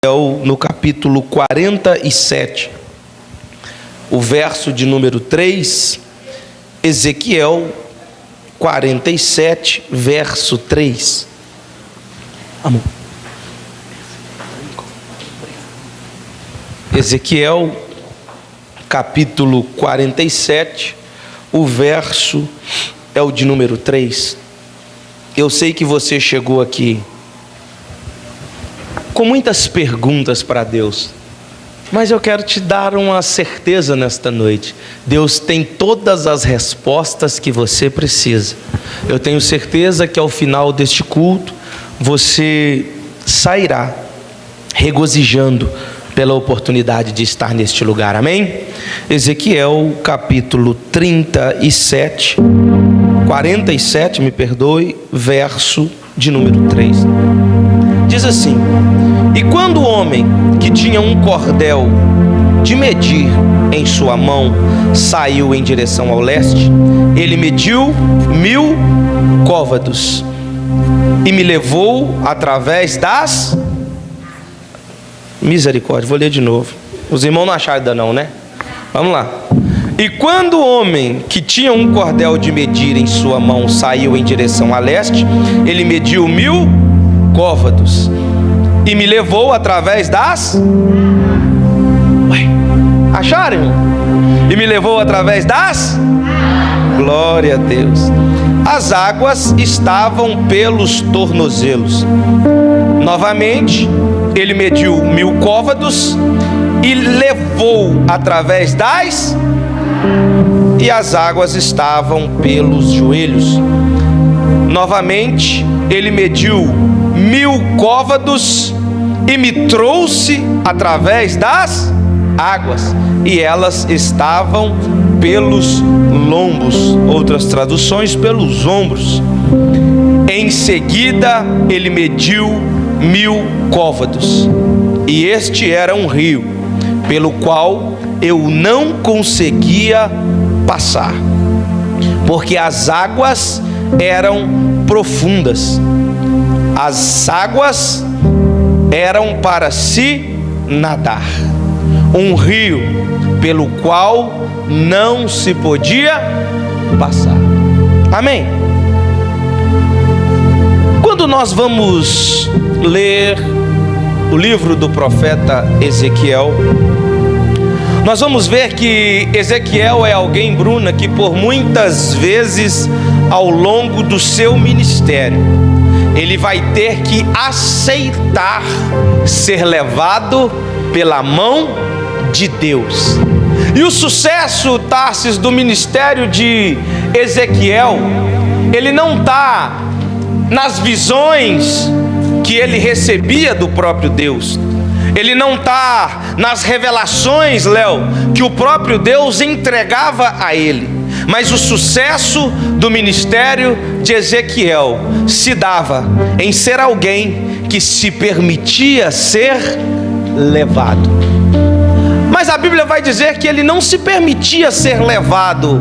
No capítulo 47, o verso de número 3, Ezequiel 47, verso 3. Amor. Ezequiel, capítulo 47, o verso é o de número 3. Eu sei que você chegou aqui com muitas perguntas para Deus, mas eu quero te dar uma certeza nesta noite: Deus tem todas as respostas que você precisa. Eu tenho certeza que ao final deste culto você sairá regozijando pela oportunidade de estar neste lugar, amém? Ezequiel capítulo 47, verso de número 3. Diz assim: e quando o homem que tinha um cordel de medir em sua mão saiu em direção ao leste, ele mediu 1000 côvados e me levou através das... Misericórdia, vou ler de novo. Os irmãos não acharam ainda não, né? Vamos lá. E quando o homem que tinha um cordel de medir em sua mão saiu em direção a leste, ele mediu 1000 côvados e me levou através das... Acharam, irmão? E me levou através das... Glória a Deus. As águas estavam pelos tornozelos. Novamente, ele mediu 1000 côvados e levou através das... E as águas estavam pelos joelhos. Novamente, ele mediu 1000 côvados e me trouxe através das águas, e elas estavam pelos lombos. Outras traduções, pelos ombros. Em seguida, ele mediu 1000 côvados, e este era um rio, pelo qual eu não conseguia passar, porque as águas eram profundas. As águas eram para se nadar. Um rio pelo qual não se podia passar. Amém? Quando nós vamos ler o livro do profeta Ezequiel, nós vamos ver que Ezequiel é alguém, Bruna, que por muitas vezes ao longo do seu ministério, ele vai ter que aceitar ser levado pela mão de Deus. E o sucesso, Tarsis, do ministério de Ezequiel, ele não está nas visões que ele recebia do próprio Deus. Ele não está nas revelações, Léo, que o próprio Deus entregava a ele. Mas o sucesso do ministério de Ezequiel se dava em ser alguém que se permitia ser levado. Mas a Bíblia vai dizer que ele não se permitia ser levado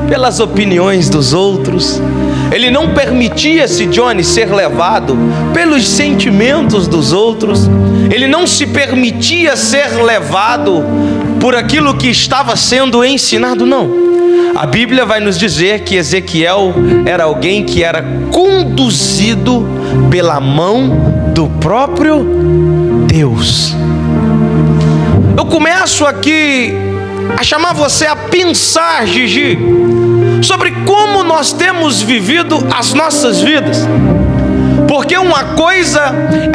pelas opiniões dos outros. Ele não permitia-se, Johnny, ser levado pelos sentimentos dos outros. Ele não se permitia ser levado por aquilo que estava sendo ensinado, não. A Bíblia vai nos dizer que Ezequiel era alguém que era conduzido pela mão do próprio Deus. Eu começo aqui a chamar você a pensar, Gigi, sobre como nós temos vivido as nossas vidas. Porque uma coisa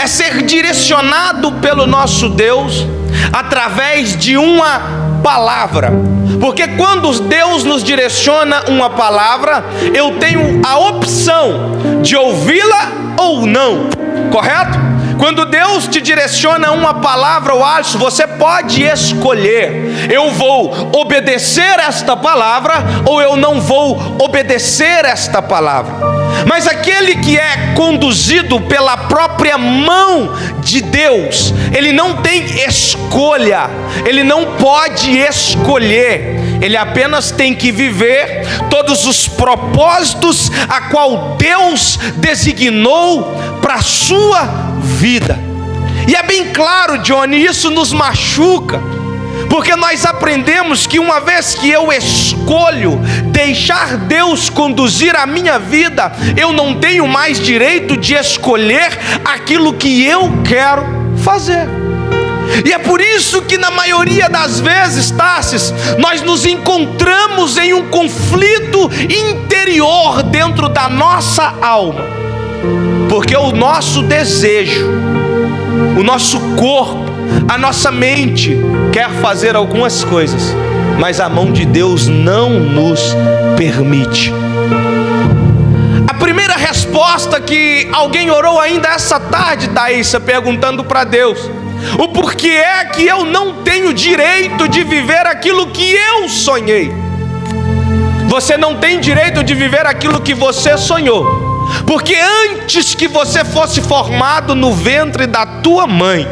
é ser direcionado pelo nosso Deus através de uma palavra. Porque quando Deus nos direciona uma palavra, eu tenho a opção de ouvi-la ou não, correto? Quando Deus te direciona uma palavra, ou Alisson, você pode escolher: eu vou obedecer esta palavra ou eu não vou obedecer esta palavra. Mas aquele que é conduzido pela própria mão de Deus, ele não tem escolha, ele não pode escolher, ele apenas tem que viver todos os propósitos a qual Deus designou para a sua vida. E é bem claro, Johnny, isso nos machuca, porque nós aprendemos que uma vez que eu escolho deixar Deus conduzir a minha vida, eu não tenho mais direito de escolher aquilo que eu quero fazer. E é por isso que na maioria das vezes, Tarsis, nós nos encontramos em um conflito interior dentro da nossa alma, porque o nosso desejo, o nosso corpo, a nossa mente quer fazer algumas coisas, mas a mão de Deus não nos permite. A primeira resposta que alguém orou ainda essa tarde, Thaísa, perguntando para Deus: o porquê é que eu não tenho direito de viver aquilo que eu sonhei? Você não tem direito de viver aquilo que você sonhou, porque antes que você fosse formado no ventre da tua mãe,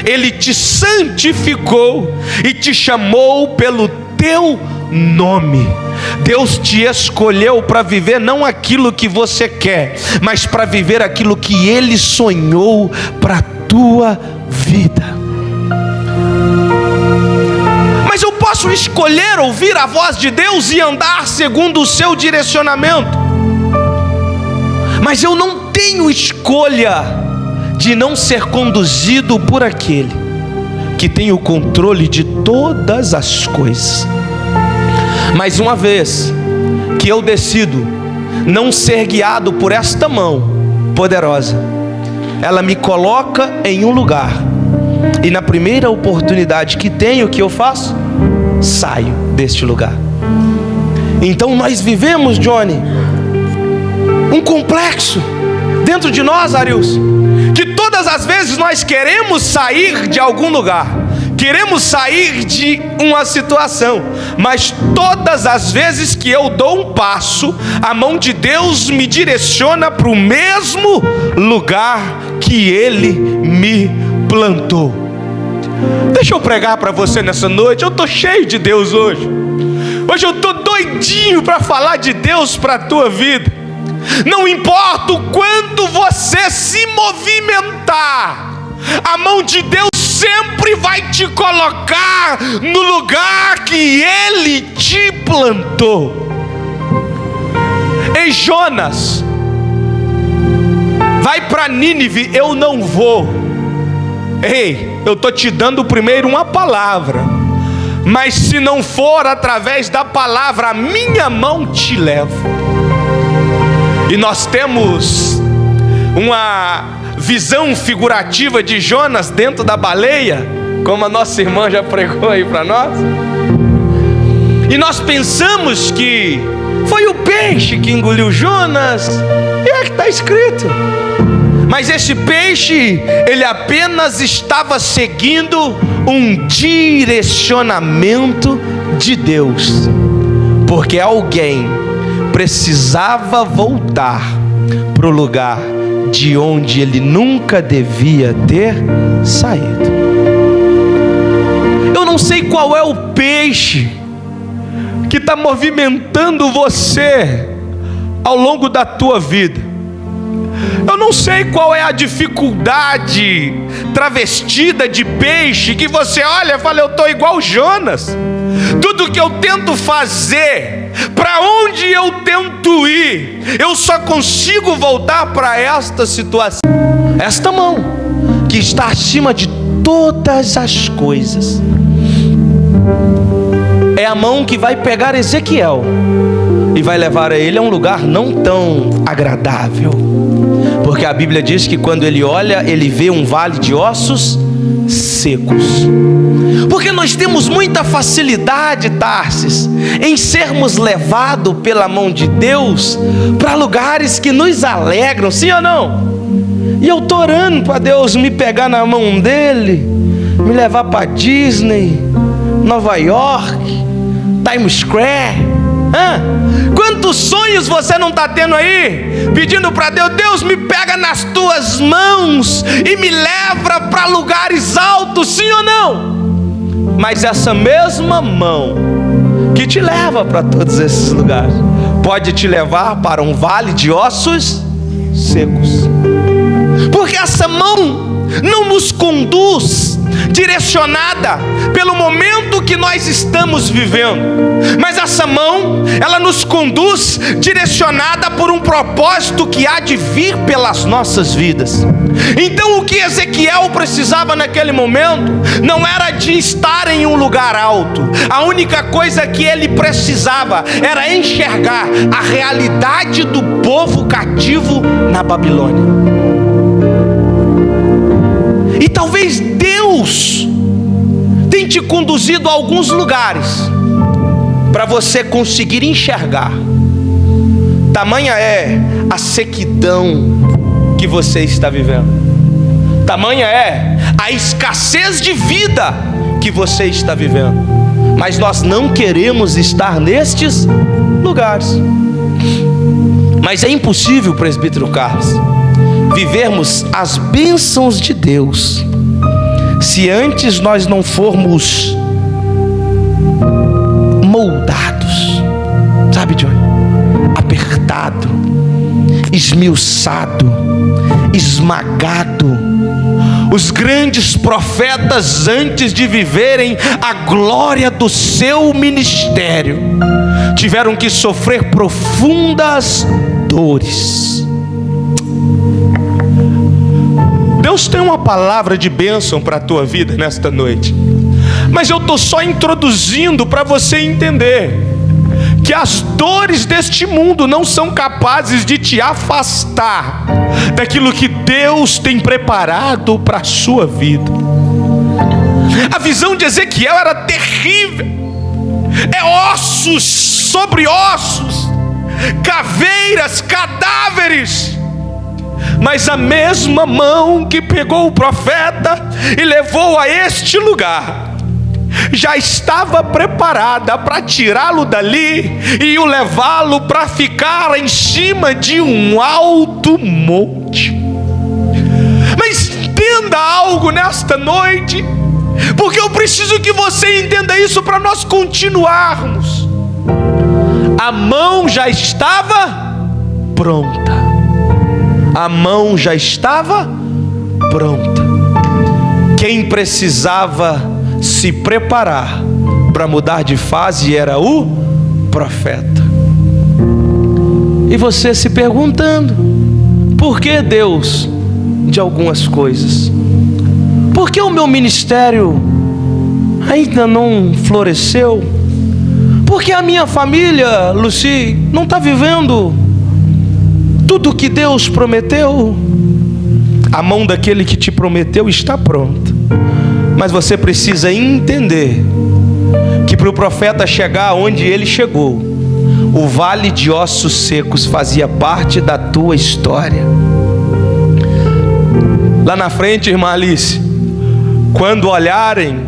Ele te santificou e te chamou pelo teu nome. Deus te escolheu para viver não aquilo que você quer, mas para viver aquilo que Ele sonhou para a tua vida. Mas eu posso escolher ouvir a voz de Deus e andar segundo o seu direcionamento, mas eu não tenho escolha de não ser conduzido por aquele que tem o controle de todas as coisas. Mas uma vez que eu decido não ser guiado por esta mão poderosa, ela me coloca em um lugar, e na primeira oportunidade que tenho, o que eu faço? Saio deste lugar. Então nós vivemos, Johnny, um complexo dentro de nós, Arius, que todas as vezes nós queremos sair de algum lugar, queremos sair de uma situação, mas todas as vezes que eu dou um passo, a mão de Deus me direciona para o mesmo lugar que Ele me plantou. Deixa eu pregar para você nessa noite. Eu estou cheio de Deus hoje. Hoje eu estou doidinho para falar de Deus para a tua vida. Não importa o quanto você se movimentar, a mão de Deus sempre vai te colocar no lugar que Ele te plantou. Ei, Jonas, vai para Nínive. Eu não vou. Ei, eu estou te dando primeiro uma palavra, mas se não for através da palavra, a minha mão te leva. E nós temos uma visão figurativa de Jonas dentro da baleia, como a nossa irmã já pregou aí para nós. E nós pensamos que foi o peixe que engoliu Jonas, e é que está escrito. Mas esse peixe, ele apenas estava seguindo um direcionamento de Deus, porque alguém precisava voltar para o lugar de onde ele nunca devia ter saído. Eu não sei qual é o peixe que está movimentando você ao longo da tua vida. Eu não sei qual é a dificuldade travestida de peixe que você olha e fala: eu estou igual Jonas. Tudo que eu tento fazer, para onde eu tento ir, eu só consigo voltar para esta situação. Esta mão que está acima de todas as coisas é a mão que vai pegar Ezequiel e vai levar a ele a um lugar não tão agradável, porque a Bíblia diz que quando ele olha, ele vê um vale de ossos secos. Porque nós temos muita facilidade, Tarsis, em sermos levados pela mão de Deus para lugares que nos alegram, sim ou não? E eu estou orando para Deus me pegar na mão dele, me levar para Disney, Nova York, Times Square. Quantos sonhos você não está tendo aí, pedindo para Deus: Deus, me pega nas tuas mãos e me leva para lugares altos, sim ou não? Mas essa mesma mão que te leva para todos esses lugares pode te levar para um vale de ossos secos, porque essa mão não nos conduz direcionada pelo momento que nós estamos vivendo, mas essa mão, ela nos conduz direcionada por um propósito que há de vir pelas nossas vidas. Então o que Ezequiel precisava naquele momento não era de estar em um lugar alto. A única coisa que ele precisava era enxergar a realidade do povo cativo na Babilônia. E talvez Deus tenha te conduzido a alguns lugares para você conseguir enxergar. Tamanha é a sequidão que você está vivendo. Tamanha é a escassez de vida que você está vivendo. Mas nós não queremos estar nestes lugares. Mas é impossível, presbítero Carlos, vivermos as bênçãos de Deus se antes nós não formos moldados, sabe, Johnny? Apertado, esmiuçado, esmagado. Os grandes profetas, antes de viverem a glória do seu ministério, tiveram que sofrer profundas dores. Deus tem uma palavra de bênção para a tua vida nesta noite, mas eu estou só introduzindo para você entender que as dores deste mundo não são capazes de te afastar daquilo que Deus tem preparado para a sua vida. A visão de Ezequiel era terrível. É ossos sobre ossos, caveiras, cadáveres. Mas a mesma mão que pegou o profeta e levou a este lugar já estava preparada para tirá-lo dali e o levá-lo para ficar em cima de um alto monte. Mas entenda algo nesta noite, porque eu preciso que você entenda isso para nós continuarmos. A mão já estava pronta. A mão já estava pronta. Quem precisava se preparar para mudar de fase era o profeta. E você se perguntando: por que Deus de algumas coisas? Por que o meu ministério ainda não floresceu? Por que a minha família, Luci, não está vivendo tudo que Deus prometeu? A mão daquele que te prometeu está pronta, mas você precisa entender que para o profeta chegar onde ele chegou, o vale de ossos secos fazia parte da tua história. Lá na frente, irmã Alice, quando olharem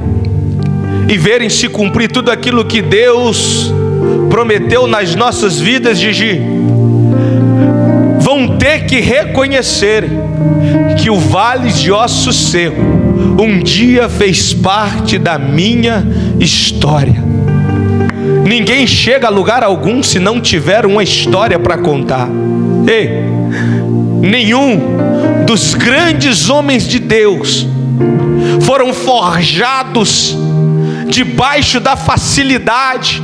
e verem se cumprir tudo aquilo que Deus prometeu nas nossas vidas, Gigi, vão ter que reconhecer que o vale de ossos secos um dia fez parte da minha história. Ninguém chega a lugar algum se não tiver uma história para contar. Ei, nenhum dos grandes homens de Deus foram forjados debaixo da facilidade.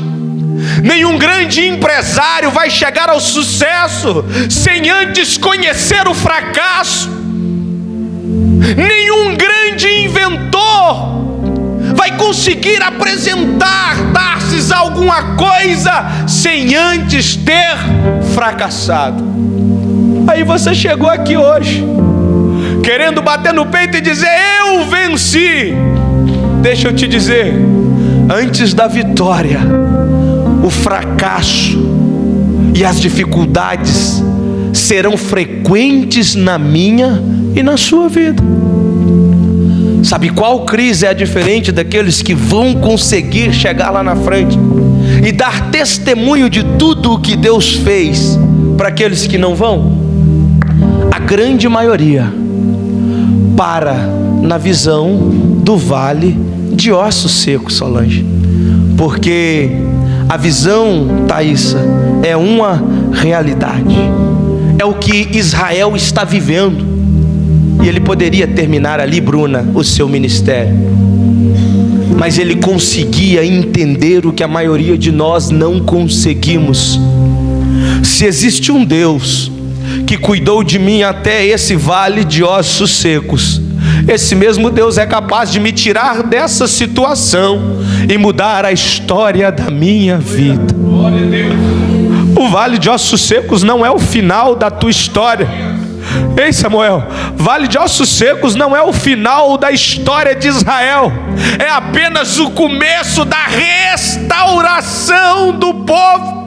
Nenhum grande empresário vai chegar ao sucesso sem antes conhecer o fracasso. Nenhum grande inventor vai conseguir apresentar, dar-se alguma coisa sem antes ter fracassado. Aí você chegou aqui hoje querendo bater no peito e dizer: eu venci. Deixa eu te dizer, antes da vitória, o fracasso e as dificuldades serão frequentes na minha e na sua vida. Sabe qual crise é diferente daqueles que vão conseguir chegar lá na frente e dar testemunho de tudo o que Deus fez para aqueles que não vão? A grande maioria para na visão do vale de ossos secos, Solange, porque a visão, Thaísa, é uma realidade, é o que Israel está vivendo. E ele poderia terminar ali, Bruna, o seu ministério. Mas ele conseguia entender o que a maioria de nós não conseguimos. Se existe um Deus que cuidou de mim até esse vale de ossos secos, esse mesmo Deus é capaz de me tirar dessa situação e mudar a história da minha vida. O vale de ossos secos não é o final da tua história. Ei, Samuel, vale de ossos secos não é o final da história de Israel, é apenas o começo da restauração do povo.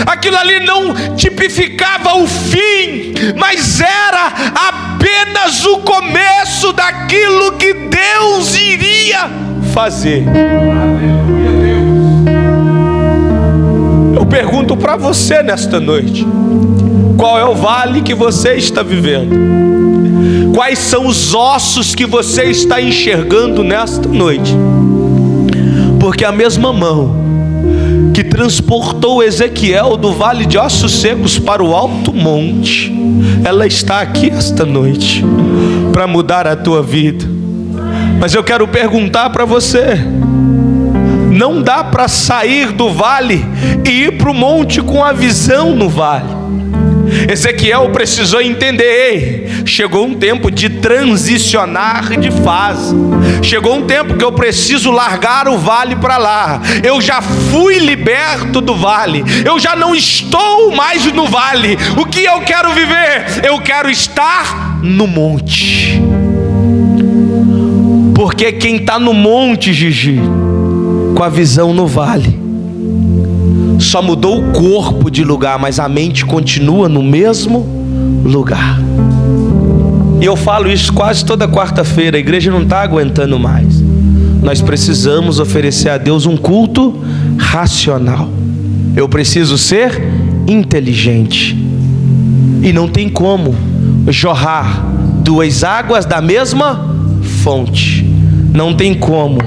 Aquilo ali não tipificava o fim, mas era apenas o começo daquilo que Deus iria fazer. Eu pergunto para você nesta noite: qual é o vale que você está vivendo? Quais são os ossos que você está enxergando nesta noite? Porque a mesma mão que transportou Ezequiel do vale de ossos secos para o alto monte, ela está aqui esta noite para mudar a tua vida. Mas eu quero perguntar para você: não dá para sair do vale e ir para o monte com a visão no vale. Ezequiel precisou entender: chegou um tempo de transicionar de fase. Chegou um tempo que eu preciso largar o vale para lá. Eu já fui liberto do vale, eu já não estou mais no vale. O que eu quero viver? Eu quero estar no monte. Porque quem está no monte, Gigi, com a visão no vale, só mudou o corpo de lugar, mas a mente continua no mesmo lugar. E eu falo isso quase toda quarta-feira. A igreja não está aguentando mais. Nós precisamos oferecer a Deus um culto racional. Eu preciso ser inteligente. E não tem como jorrar duas águas da mesma fonte. Não tem como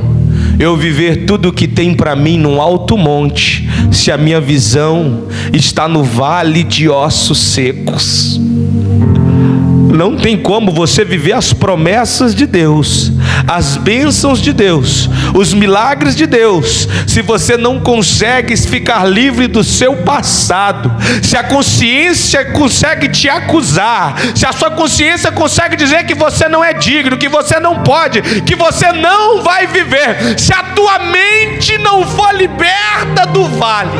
eu viver tudo o que tem para mim num alto monte, se a minha visão está no vale de ossos secos. Não tem como você viver as promessas de Deus, as bênçãos de Deus, os milagres de Deus, se você não consegue ficar livre do seu passado. Se a consciência consegue te acusar, se a sua consciência consegue dizer que você não é digno, que você não pode, que você não vai viver, se a tua mente não for liberta do vale,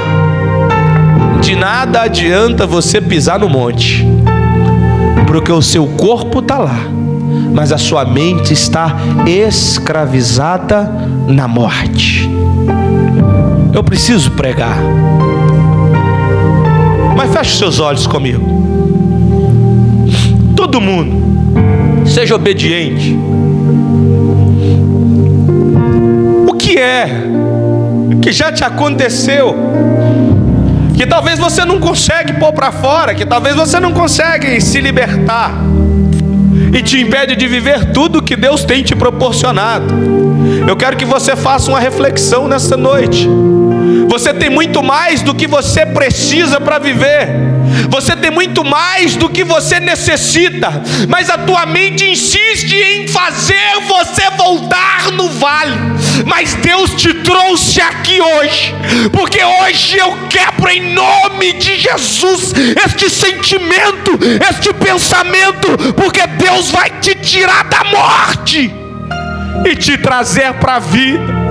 de nada adianta você pisar no monte, porque o seu corpo está lá, mas a sua mente está escravizada na morte. Eu preciso pregar, mas feche seus olhos comigo. Todo mundo, seja obediente. O que é que já te aconteceu, que talvez você não consegue pôr para fora, que talvez você não consegue se libertar, e te impede de viver tudo que Deus tem te proporcionado? Eu quero que você faça uma reflexão nessa noite. Você tem muito mais do que você precisa para viver. Você tem muito mais do que você necessita, mas a tua mente insiste em fazer você voltar no vale. Mas Deus te trouxe aqui hoje, porque hoje eu quebro em nome de Jesus este sentimento, este pensamento, porque Deus vai te tirar da morte e te trazer para a vida.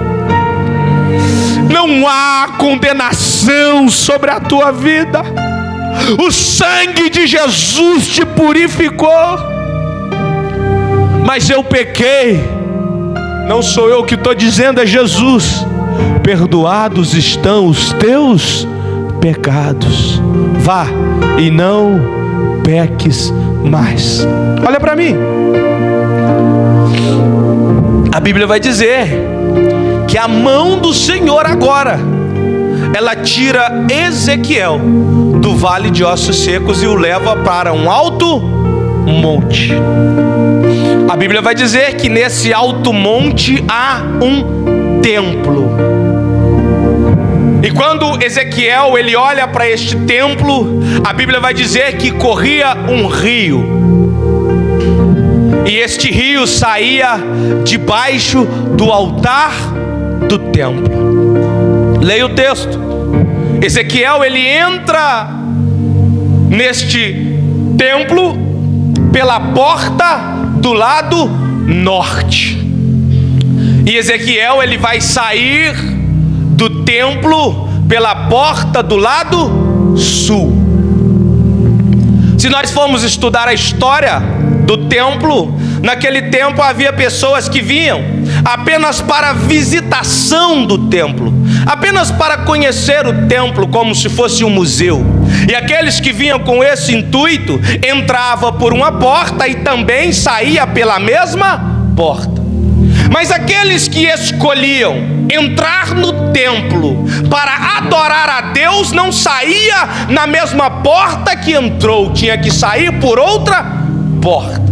Não há condenação sobre a tua vida. O sangue de Jesus te purificou. Mas eu pequei. Não sou eu que estou dizendo, é Jesus. Perdoados estão os teus pecados. Vá e não peques mais. Olha para mim. A Bíblia vai dizer que a mão do Senhor agora, ela tira Ezequiel do vale de ossos secos e o leva para um alto monte. A Bíblia vai dizer que nesse alto monte há um templo. E quando Ezequiel ele olha para este templo, a Bíblia vai dizer que corria um rio. e este rio saía debaixo do altar do templo. Leia o texto. Ezequiel, ele entra neste templo pela porta do lado norte. E Ezequiel, ele vai sair do templo pela porta do lado sul. Se nós formos estudar a história do templo, naquele tempo havia pessoas que vinham apenas para a visitação do templo, apenas para conhecer o templo como se fosse um museu. E aqueles que vinham com esse intuito entravam por uma porta e também saía pela mesma porta. Mas aqueles que escolhiam entrar no templo para adorar a Deus não saía na mesma porta que entrou, tinha que sair por outra porta.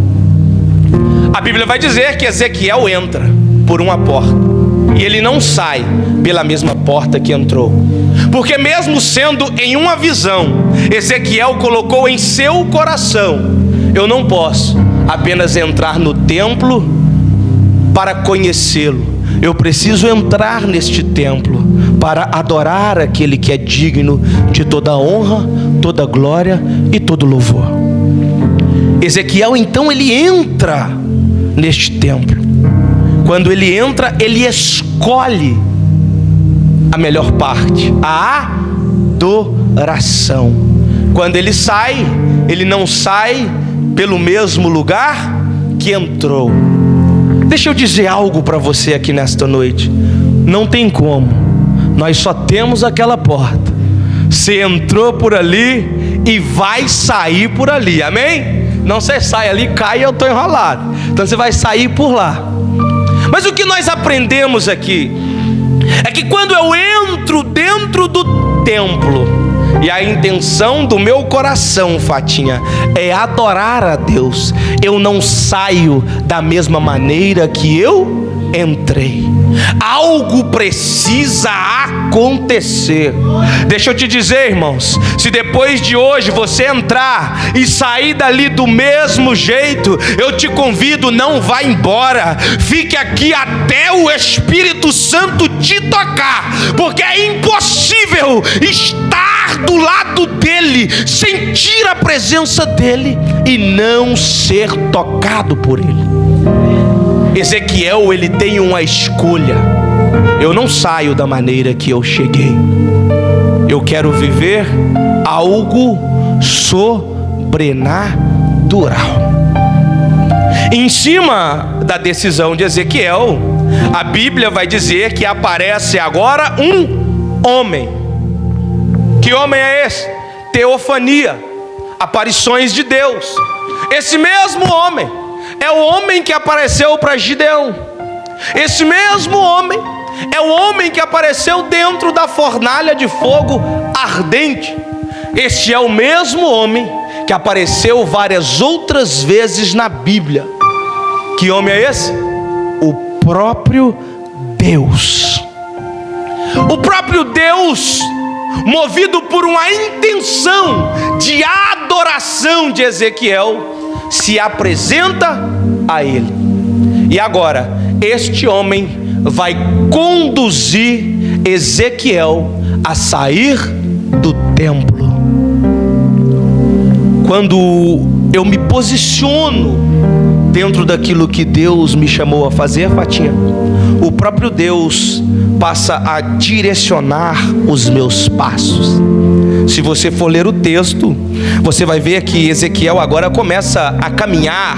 A Bíblia vai dizer que Ezequiel entra por uma porta e ele não sai pela mesma porta que entrou, porque mesmo sendo em uma visão, Ezequiel colocou em seu coração: eu não posso apenas entrar no templo para conhecê-lo, eu preciso entrar neste templo para adorar aquele que é digno de toda honra, toda glória e todo louvor. Ezequiel então ele entra neste templo. Quando ele entra, ele escolhe a melhor parte, a adoração. Quando ele sai, ele não sai pelo mesmo lugar que entrou. Deixa eu dizer algo para você aqui nesta noite. Não tem como, nós só temos aquela porta. Você entrou por ali e vai sair por ali, amém? Não, você sai ali, cai e eu estou enrolado. Então você vai sair por lá. Mas o que nós aprendemos aqui é que quando eu entro dentro do templo, e a intenção do meu coração, Fatinha, é adorar a Deus, eu não saio da mesma maneira que eu entrei. Algo precisa acontecer. Deixa eu te dizer, irmãos, se depois de hoje você entrar e sair dali do mesmo jeito, eu te convido, não vá embora, fique aqui até o Espírito Santo te tocar, porque é impossível estar do lado dele, sentir a presença dele e não ser tocado por ele. Ezequiel, ele tem uma escolha: eu não saio da maneira que eu cheguei, eu quero viver algo sobrenatural. Em cima da decisão de Ezequiel, a Bíblia vai dizer que aparece agora um homem. Que homem é esse? Teofania, aparições de Deus. Esse mesmo homem é o homem que apareceu para Gideão. Esse mesmo homem é o homem que apareceu dentro da fornalha de fogo ardente. Este é o mesmo homem que apareceu várias outras vezes na Bíblia. Que homem é esse? O próprio Deus. O próprio Deus, movido por uma intenção de adoração de Ezequiel, se apresenta a ele. E agora, este homem vai conduzir Ezequiel a sair do templo. Quando eu me posiciono dentro daquilo que Deus me chamou a fazer, Fatinha, o próprio Deus passa a direcionar os meus passos. Se você for ler o texto, você vai ver que Ezequiel agora começa a caminhar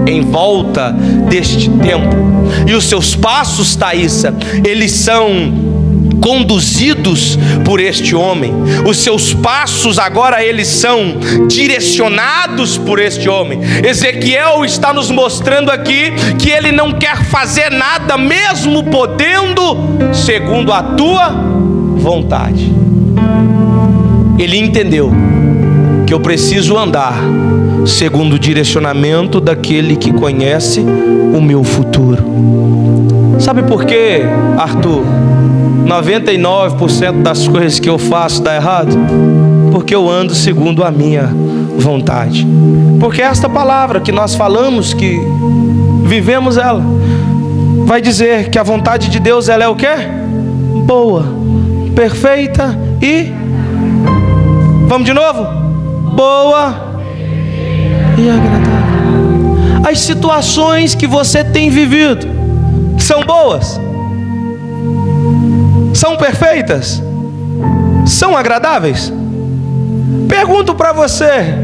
em volta deste templo. E os seus passos, Thaísa, eles são conduzidos por este homem. Os seus passos agora eles são direcionados por este homem. Ezequiel está nos mostrando aqui que ele não quer fazer nada, mesmo podendo, segundo a tua vontade. Ele entendeu que eu preciso andar segundo o direcionamento daquele que conhece o meu futuro. Sabe por quê, Arthur? 99% das coisas que eu faço dá errado? Porque eu ando segundo a minha vontade. Porque esta palavra que nós falamos, que vivemos ela, vai dizer que a vontade de Deus, ela é o quê? Boa, perfeita e... Vamos de novo? Boa e agradável. As situações que você tem vivido são boas? São perfeitas? São agradáveis? Pergunto para você: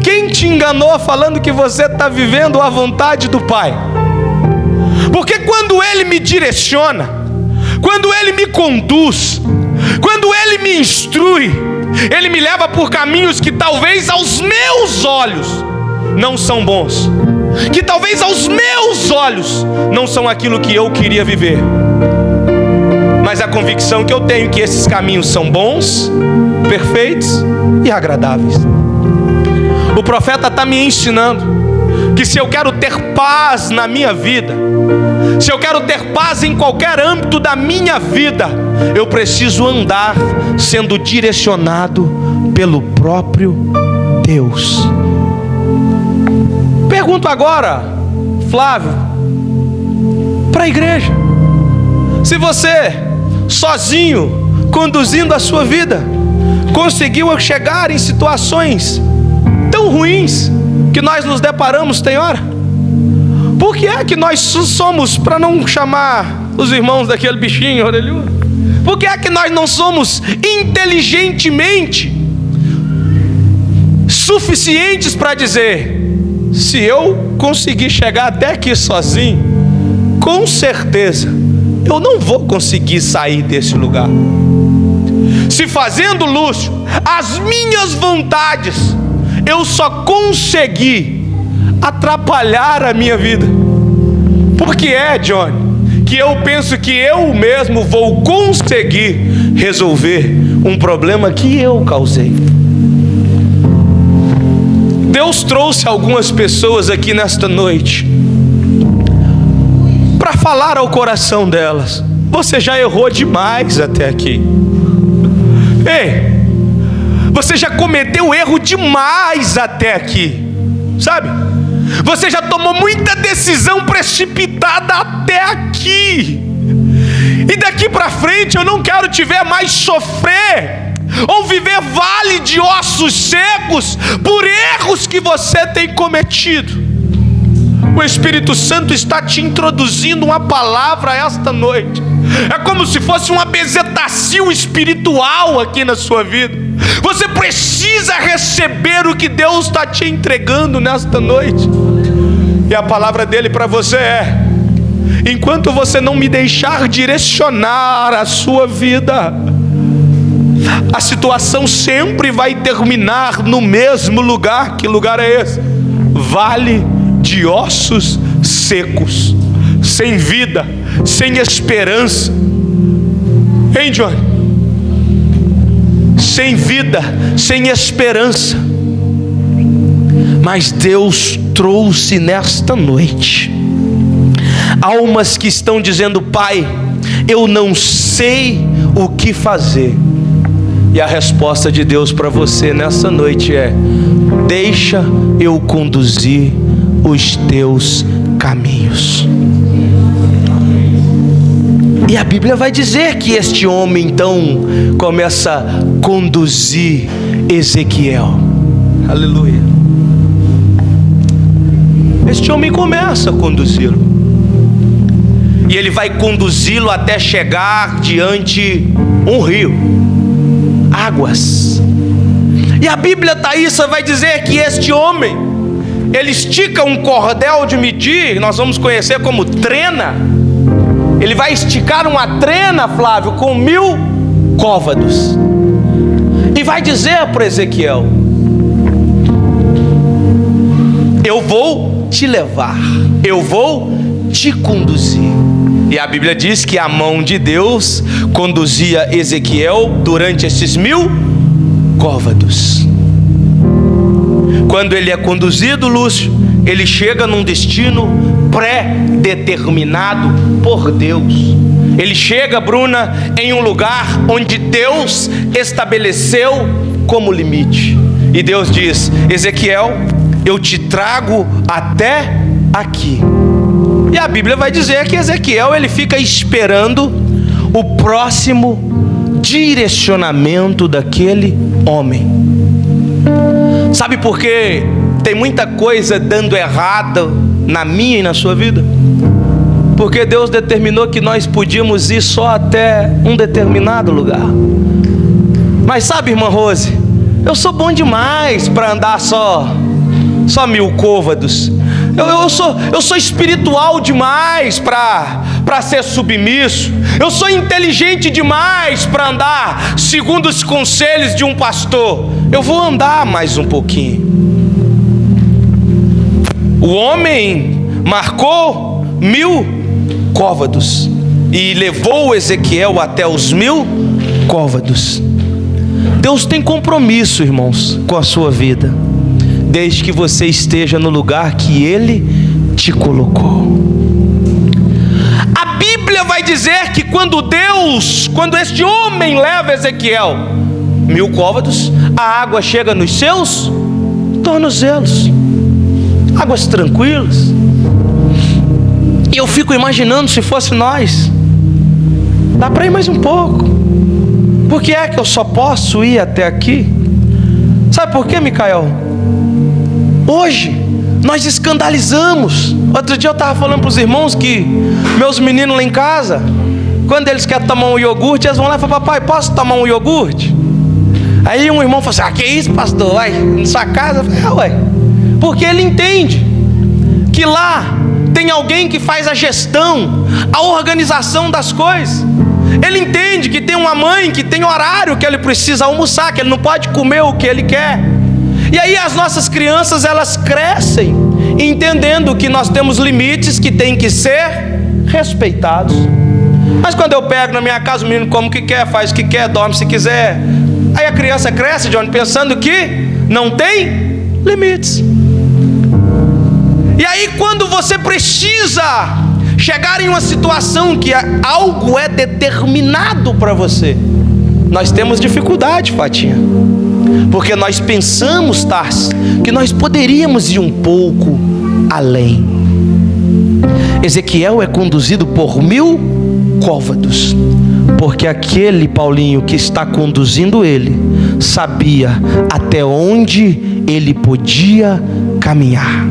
quem te enganou falando que você está vivendo a vontade do Pai? Porque quando Ele me direciona, quando Ele me conduz, quando Ele me instrui, Ele me leva por caminhos que talvez aos meus olhos não são bons, que talvez aos meus olhos não são aquilo que eu queria viver, mas a convicção que eu tenho que esses caminhos são bons, perfeitos e agradáveis. O profeta está me ensinando que se eu quero ter paz na minha vida, se eu quero ter paz em qualquer âmbito da minha vida, eu preciso andar sendo direcionado pelo próprio Deus. Pergunto agora, Flávio, para a igreja: se você, sozinho, conduzindo a sua vida, conseguiu chegar em situações tão ruins que nós nos deparamos, tem hora? Por que é que nós somos, para não chamar os irmãos daquele bichinho orelhudo, por que é que nós não somos inteligentemente suficientes para dizer: se eu conseguir chegar até aqui sozinho, com certeza eu não vou conseguir sair desse lugar. Se fazendo, Lúcio, as minhas vontades, eu só consegui atrapalhar a minha vida. Por que é, Johnny, que eu penso que eu mesmo vou conseguir resolver um problema que eu causei? Deus trouxe algumas pessoas aqui nesta noite para falar ao coração delas: você já errou demais até aqui. Ei, você já cometeu erro demais até aqui, sabe? Você já tomou muita decisão precipitada até aqui, e daqui para frente eu não quero te ver mais sofrer ou viver vale de ossos secos por erros que você tem cometido. O Espírito Santo está te introduzindo uma palavra esta noite. É como se fosse um bezetacil espiritual aqui na sua vida. Você precisa receber o que Deus está te entregando nesta noite. E a palavra dele para você é: enquanto você não me deixar direcionar a sua vida, a situação sempre vai terminar no mesmo lugar. Que lugar é esse? Vale de ossos secos, sem vida, sem esperança. Hein, Johnny? Sem vida, sem esperança. Mas Deus trouxe nesta noite almas que estão dizendo: Pai, eu não sei o que fazer. E a resposta de Deus para você nessa noite é: deixa eu conduzir os teus caminhos. E a Bíblia vai dizer que este homem então começa a conduzir Ezequiel. Aleluia. Este homem começa a conduzi-lo, e ele vai conduzi-lo até chegar diante um rio, águas. E a Bíblia, Thaísa, vai dizer que este homem, ele estica um cordel de medir, nós vamos conhecer como trena. Ele vai esticar uma trena, Flávio, com 1000 côvados, e vai dizer para Ezequiel: eu vou te levar, eu vou te conduzir. E a Bíblia diz que a mão de Deus conduzia Ezequiel durante esses 1000 côvados. Quando ele é conduzido, Lúcio, ele chega num destino pré-determinado por Deus. Ele chega, Bruna, em um lugar onde Deus estabeleceu como limite. E Deus diz: Ezequiel, eu te trago até aqui. E a Bíblia vai dizer que Ezequiel, ele fica esperando o próximo direcionamento daquele homem. Sabe por quê? Tem muita coisa dando errado na minha e na sua vida? Porque Deus determinou que nós podíamos ir só até um determinado lugar. Mas sabe, irmã Rose, eu sou bom demais para andar só 1000 côvados. Eu sou espiritual demais para ser submisso. Eu sou inteligente demais para andar segundo os conselhos de um pastor. Eu vou andar mais um pouquinho. O homem marcou 1000 côvados e levou Ezequiel até os 1000 côvados. Deus tem compromisso, irmãos, com a sua vida, desde que você esteja no lugar que Ele te colocou. A Bíblia vai dizer que quando este homem leva Ezequiel 1000 côvados, a água chega nos seus tornozelos, águas tranquilas. E eu fico imaginando, se fosse nós, dá para ir mais um pouco. Por que é que eu só posso ir até aqui? Sabe por quê, Micael? Hoje nós escandalizamos. Outro dia eu estava falando para os irmãos que meus meninos lá em casa, quando eles querem tomar um iogurte, eles vão lá e falam: papai, posso tomar um iogurte? Aí um irmão fala assim: que isso, pastor? Uai, na sua casa? Eu falei: ué. Porque ele entende que lá tem alguém que faz a gestão, a organização das coisas. Ele entende que tem uma mãe que tem horário que ele precisa almoçar, que ele não pode comer o que ele quer. E aí as nossas crianças, elas crescem entendendo que nós temos limites que têm que ser respeitados. Mas quando eu pego na minha casa, o menino come o que quer, faz o que quer, dorme se quiser. Aí a criança cresce, Johnny, pensando que não tem limites. E aí quando você precisa chegar em uma situação que algo é determinado para você, nós temos dificuldade, Fatinha, porque nós pensamos, Tarso, que nós poderíamos ir um pouco além. Ezequiel é conduzido por 1000 côvados, porque aquele Paulinho que está conduzindo ele sabia até onde ele podia caminhar.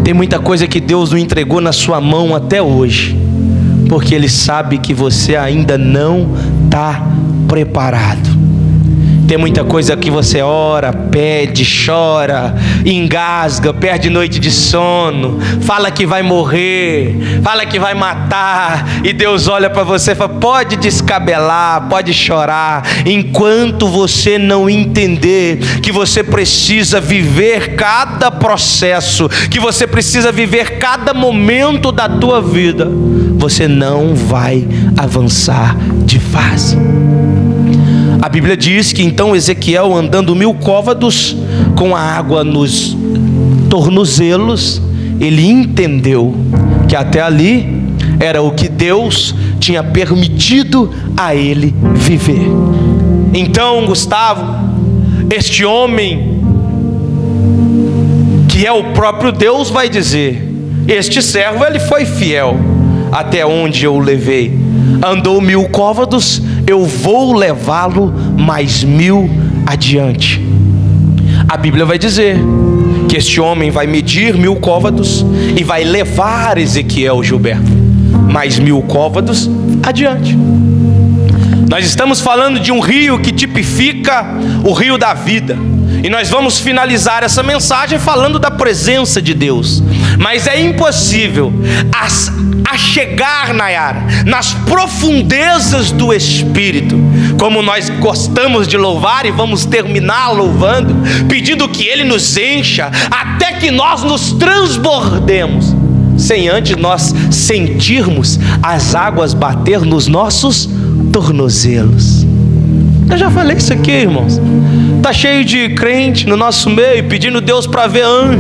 Tem muita coisa que Deus não entregou na sua mão até hoje, porque Ele sabe que você ainda não está preparado. Tem muita coisa que você ora, pede, chora, engasga, perde noite de sono, fala que vai morrer, fala que vai matar, e Deus olha para você e fala: pode descabelar, pode chorar, enquanto você não entender que você precisa viver cada processo, que você precisa viver cada momento da tua vida, você não vai avançar de fase. A Bíblia diz que então Ezequiel, andando 1000 côvados com a água nos tornozelos, ele entendeu que até ali era o que Deus tinha permitido a ele viver. Então, Gustavo, este homem que é o próprio Deus vai dizer: este servo, ele foi fiel até onde eu o levei. Andou 1000 côvados, eu vou levá-lo mais 1000 adiante. A Bíblia vai dizer que este homem vai medir 1000 côvados e vai levar Ezequiel, Gilberto, mais 1000 côvados adiante. Nós estamos falando de um rio que tipifica o rio da vida, e nós vamos finalizar essa mensagem falando da presença de Deus. Mas é impossível a chegar, Nayara, nas profundezas do Espírito, como nós gostamos de louvar e vamos terminar louvando, pedindo que Ele nos encha até que nós nos transbordemos, sem antes nós sentirmos as águas bater nos nossos tornozelos. Eu já falei isso aqui, irmãos. Está cheio de crente no nosso meio pedindo Deus para ver anjo.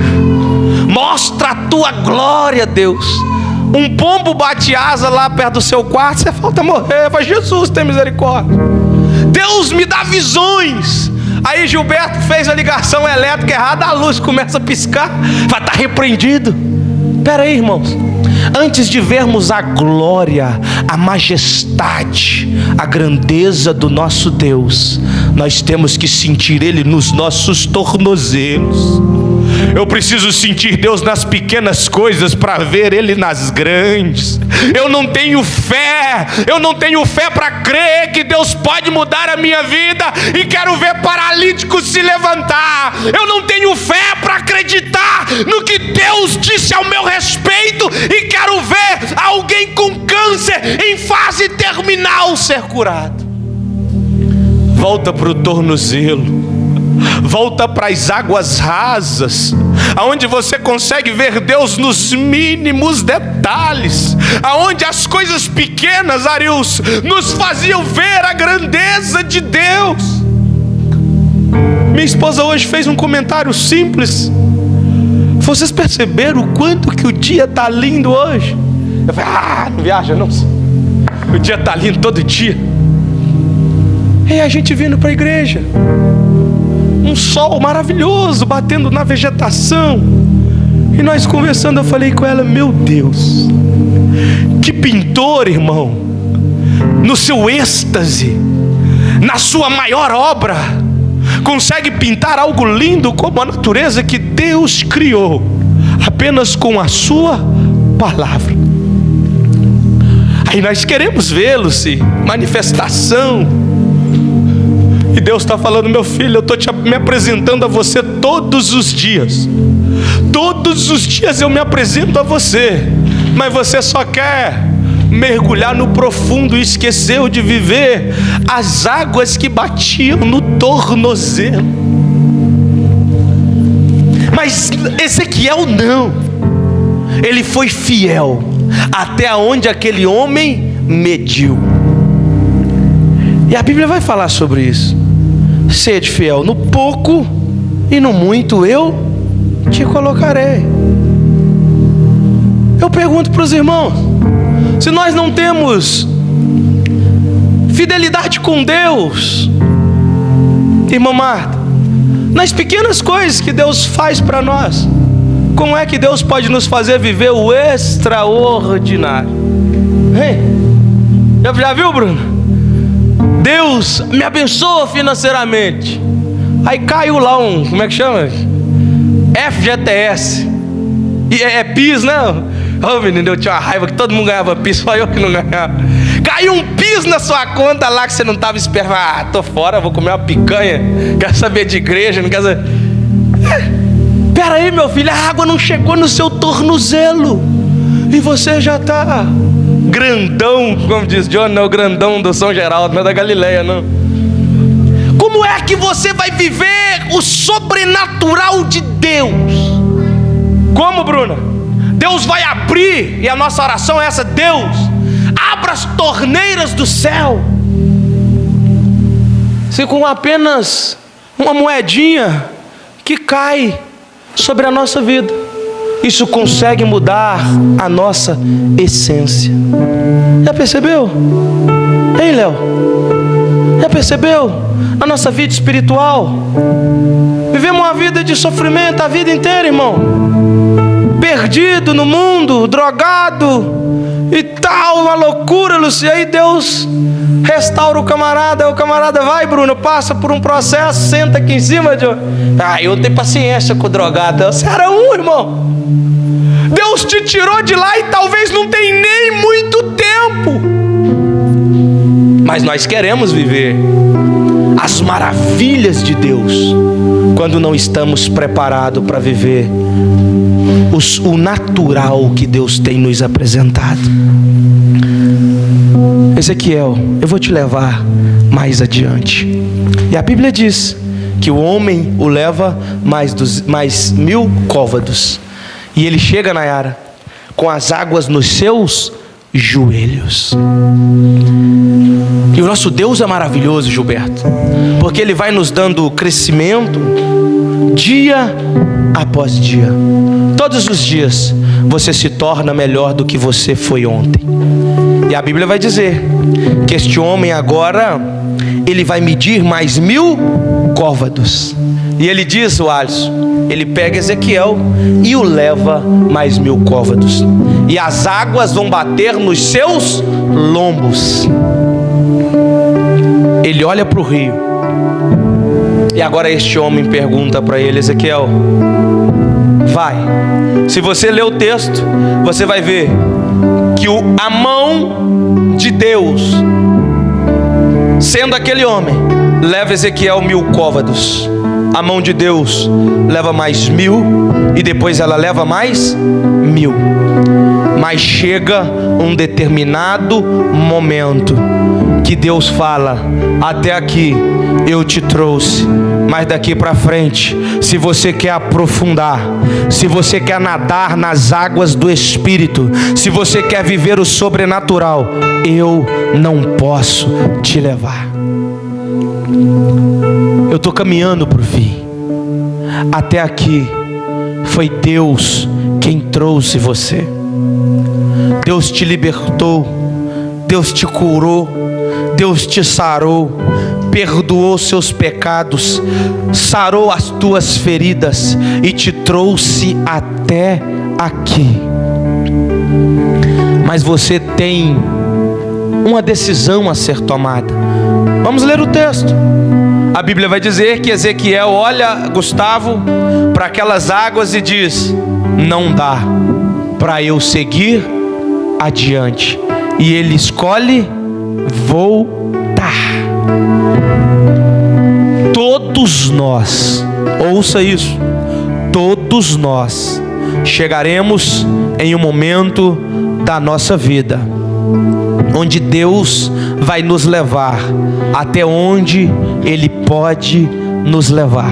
Mostra a tua glória, Deus. Um pombo bate asa lá perto do seu quarto, você falta morrer. Fala: Jesus, tem misericórdia. Deus, me dá visões. Aí Gilberto fez a ligação elétrica errada, a luz começa a piscar. Vai estar repreendido. Espera aí, irmãos. Antes de vermos a glória, a majestade, a grandeza do nosso Deus, nós temos que sentir Ele nos nossos tornozelos. Eu preciso sentir Deus nas pequenas coisas para ver Ele nas grandes. Eu não tenho fé para crer que Deus pode mudar a minha vida e quero ver paralíticos se levantar. Eu não tenho fé para acreditar no que Deus disse ao meu respeito e quero ver alguém com câncer em fase terminal ser curado. Volta para o tornozelo. Volta para as águas rasas, aonde você consegue ver Deus nos mínimos detalhes, aonde as coisas pequenas, Arius, nos faziam ver a grandeza de Deus. Minha esposa hoje fez um comentário simples. Vocês perceberam o quanto que o dia está lindo hoje? Eu falei, não viaja não. O dia está lindo todo dia. E a gente vindo para a igreja, um sol maravilhoso batendo na vegetação, e nós conversando, eu falei com ela, meu Deus, que pintor, irmão, no seu êxtase, na sua maior obra, consegue pintar algo lindo como a natureza que Deus criou, apenas com a sua palavra. Aí nós queremos vê-lo, se manifestação. E Deus está falando, meu filho, eu estou me apresentando a você todos os dias. Todos os dias eu me apresento a você. Mas você só quer mergulhar no profundo e esqueceu de viver as águas que batiam no tornozelo. Mas Ezequiel não. Ele foi fiel até onde aquele homem mediu. E a Bíblia vai falar sobre isso. Sede fiel no pouco e no muito eu te colocarei. Eu pergunto para os irmãos, se nós não temos fidelidade com Deus, irmã Marta, nas pequenas coisas que Deus faz para nós, como é que Deus pode nos fazer viver o extraordinário? Já viu, Bruno? Deus me abençoa financeiramente. Aí caiu lá como é que chama? FGTS. E é PIS, não? Ô menino, eu tinha uma raiva que todo mundo ganhava PIS, só eu que não ganhava. Caiu um PIS na sua conta lá que você não estava esperando. Tô fora, vou comer uma picanha. Quero saber de igreja, não quero saber. Pera aí, meu filho, a água não chegou no seu tornozelo e você já está grandão, como diz John, não é o grandão do São Geraldo, não é da Galileia, não. Como é que você vai viver o sobrenatural de Deus? Como, Bruna? Deus vai abrir, e a nossa oração é essa: Deus, abra as torneiras do céu. Se com apenas uma moedinha que cai sobre a nossa vida, isso consegue mudar a nossa essência. Já percebeu? Hein, Léo? Já percebeu? A nossa vida espiritual, vivemos uma vida de sofrimento a vida inteira, irmão. Perdido no mundo, drogado e tal, uma loucura, Lúcio. E aí Deus restaura o camarada vai, Bruno, passa por um processo, senta aqui em cima de... eu tenho paciência com o drogado. Você era irmão. Deus te tirou de lá e talvez não tem nem muito tempo. Mas nós queremos viver as maravilhas de Deus quando não estamos preparados para viver o natural que Deus tem nos apresentado. Ezequiel, eu vou te levar mais adiante. E a Bíblia diz que o homem o leva mais 1000 côvados. E ele chega, Nayara, com as águas nos seus joelhos. E o nosso Deus é maravilhoso, Gilberto, porque Ele vai nos dando crescimento dia após dia. Todos os dias você se torna melhor do que você foi ontem. E a Bíblia vai dizer que este homem agora, ele vai medir mais 1000 côvados. E ele diz, o Alisson, ele pega Ezequiel e o leva mais 1000 côvados. E as águas vão bater nos seus lombos. Ele olha para o rio. E agora este homem pergunta para ele: Ezequiel, vai. Se você ler o texto, você vai ver que a mão de Deus, sendo aquele homem, leva Ezequiel 1000 côvados. A mão de Deus leva mais 1000, e depois ela leva mais 1000. Mas chega um determinado momento que Deus fala: até aqui eu te trouxe, mas daqui para frente, se você quer aprofundar, se você quer nadar nas águas do Espírito, se você quer viver o sobrenatural, eu não posso te levar. Eu estou caminhando para o fim. Até aqui foi Deus quem trouxe você. Deus te libertou, Deus te curou, Deus te sarou, perdoou seus pecados, sarou as tuas feridas e te trouxe até aqui. Mas você tem uma decisão a ser tomada. Vamos ler o texto. A Bíblia vai dizer que Ezequiel olha, Gustavo, para aquelas águas e diz: não dá para eu seguir adiante. E ele escolhe voltar. Todos nós, ouça isso, todos nós chegaremos em um momento da nossa vida onde Deus vai nos levar até onde Ele pode nos levar.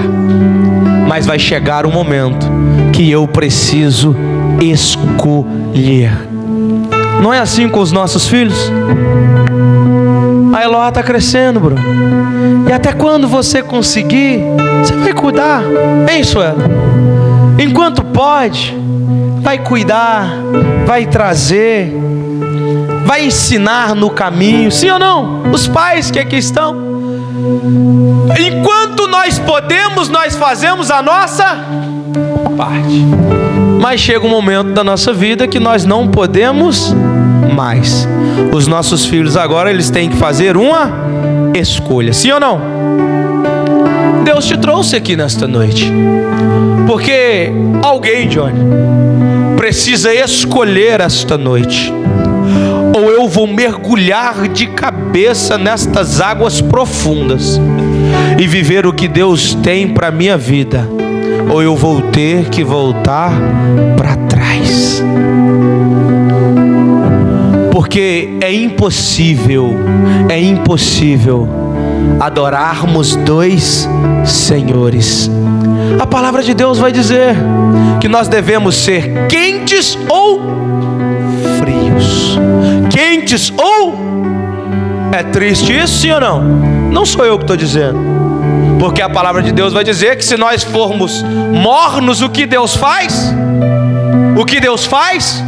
Mas vai chegar um momento que eu preciso escolher. Não é assim com os nossos filhos? A Eloá está crescendo, Bruno. E até quando você conseguir, você vai cuidar, hein, Suela? Enquanto pode, vai cuidar, vai trazer, vai ensinar no caminho, sim ou não? Os pais que aqui estão, enquanto nós podemos, nós fazemos a nossa parte. Mas chega um momento da nossa vida que nós não podemos mais. Os nossos filhos agora, eles têm que fazer uma escolha, sim ou não? Deus te trouxe aqui nesta noite porque alguém, Johnny, precisa escolher esta noite: ou eu vou mergulhar de cabeça nestas águas profundas e viver o que Deus tem para minha vida, ou eu vou ter que voltar para trás. Porque é impossível adorarmos dois senhores. A palavra de Deus vai dizer que nós devemos ser quentes ou frios. Quentes ou... É triste isso, sim ou não? Não sou eu que estou dizendo. Porque a palavra de Deus vai dizer que se nós formos mornos, o que Deus faz? O que Deus faz?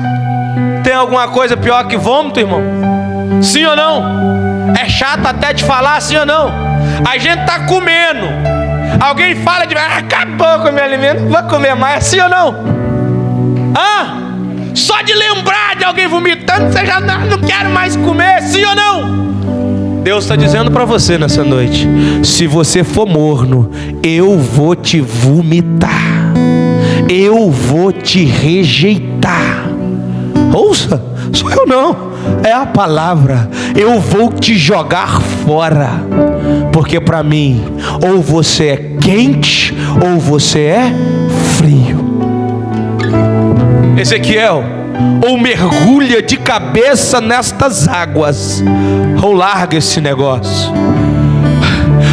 Tem alguma coisa pior que vômito, irmão? Sim ou não? É chato até de falar, sim ou não? A gente está comendo, alguém fala de acabou com o meu alimento, vou comer mais, sim ou não? Só de lembrar de alguém vomitando, você já não quero mais comer, sim ou não? Deus está dizendo para você nessa noite: se você for morno, eu vou te vomitar, eu vou te rejeitar. Ouça, sou eu não, é a palavra. Eu vou te jogar fora, porque para mim, ou você é quente, ou você é frio. Ezequiel, ou mergulha de cabeça nestas águas, ou larga esse negócio.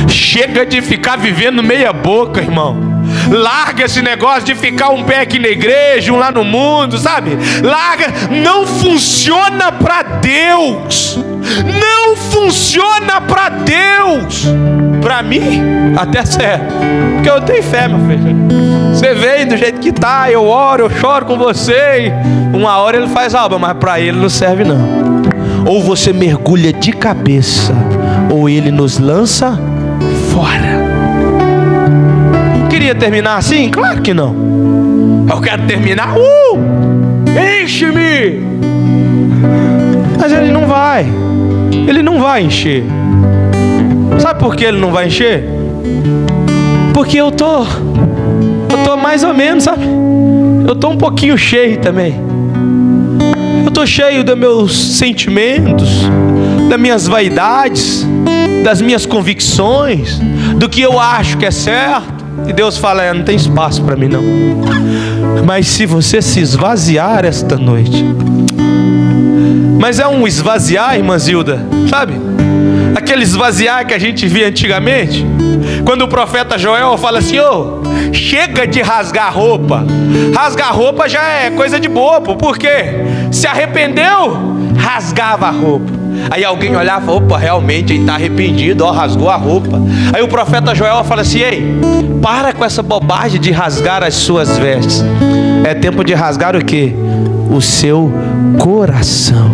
Chega de ficar vivendo meia boca, irmão. Larga esse negócio de ficar um pé aqui na igreja, um lá no mundo, sabe? Larga, não funciona para Deus. Não funciona para Deus. Para mim, até serve, porque eu tenho fé, meu filho. Você veio do jeito que tá, eu oro, eu choro com você. Uma hora ele faz a obra, mas para ele não serve não. Ou você mergulha de cabeça, ou ele nos lança fora. queria terminar assim? Claro que não. Eu quero terminar, enche-me. Mas ele não vai. Ele não vai encher. Sabe por que ele não vai encher? Porque eu tô mais ou menos, sabe? Eu tô um pouquinho cheio também. Eu tô cheio dos meus sentimentos, das minhas vaidades, das minhas convicções, do que eu acho que é certo. E Deus fala, não tem espaço para mim não. Mas se você se esvaziar esta noite, mas é um esvaziar, irmã Zilda, sabe? Aquele esvaziar que a gente via antigamente, quando o profeta Joel fala assim, chega de rasgar a roupa. Rasgar a roupa já é coisa de bobo, porque se arrependeu, rasgava a roupa. Aí alguém olhava, opa, realmente ele está arrependido, rasgou a roupa. Aí o profeta Joel fala assim, ei, para com essa bobagem de rasgar as suas vestes. É tempo de rasgar o quê? O seu coração.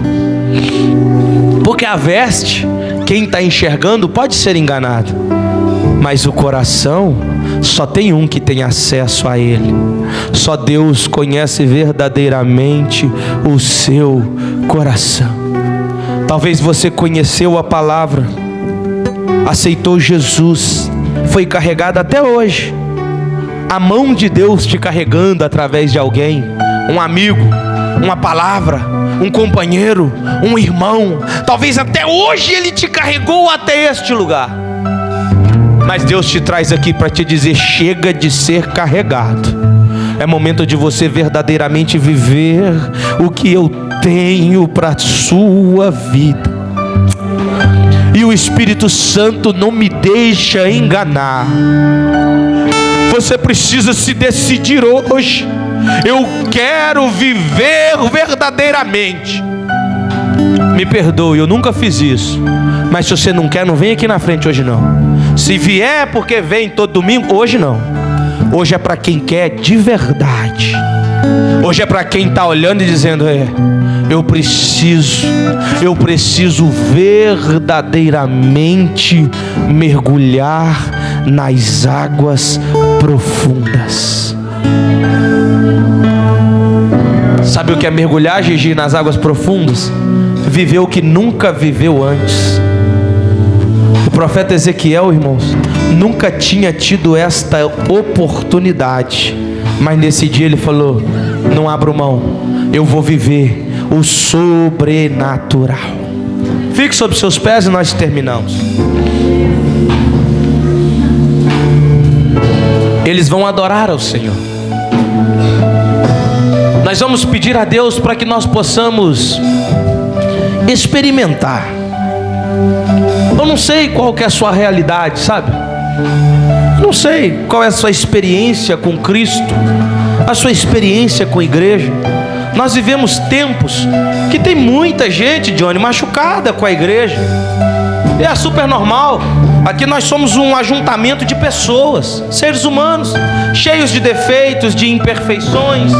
Porque a veste, quem está enxergando pode ser enganado, mas o coração, só tem um que tem acesso a ele. Só Deus conhece verdadeiramente o seu coração. Talvez você conheceu a palavra, aceitou Jesus, foi carregado até hoje. A mão de Deus te carregando através de alguém, um amigo, uma palavra, um companheiro, um irmão. Talvez até hoje ele te carregou até este lugar. Mas Deus te traz aqui para te dizer, chega de ser carregado. É momento de você verdadeiramente viver o que eu tenho para a sua vida. E o Espírito Santo não me deixa enganar. Você precisa se decidir hoje. Eu quero viver verdadeiramente. Me perdoe, eu nunca fiz isso. Mas se você não quer, não vem aqui na frente hoje não. Se vier porque vem todo domingo, hoje não. Hoje é para quem quer de verdade. Hoje é para quem está olhando e dizendo, eu preciso verdadeiramente mergulhar nas águas profundas. Sabe o que é mergulhar, Gigi, nas águas profundas? Viver o que nunca viveu antes. O profeta Ezequiel, irmãos, nunca tinha tido esta oportunidade, mas nesse dia ele falou, não abro mão, eu vou viver o sobrenatural. Fique sobre seus pés e nós terminamos. Eles vão adorar ao Senhor. Nós vamos pedir a Deus para que nós possamos experimentar. Eu não sei qual que é a sua realidade, sabe? Não sei qual é a sua experiência com Cristo, a sua experiência com a igreja. Nós vivemos tempos que tem muita gente, Johnny, machucada com a igreja. É super normal. Aqui nós somos um ajuntamento de pessoas, seres humanos, cheios de defeitos, de imperfeições.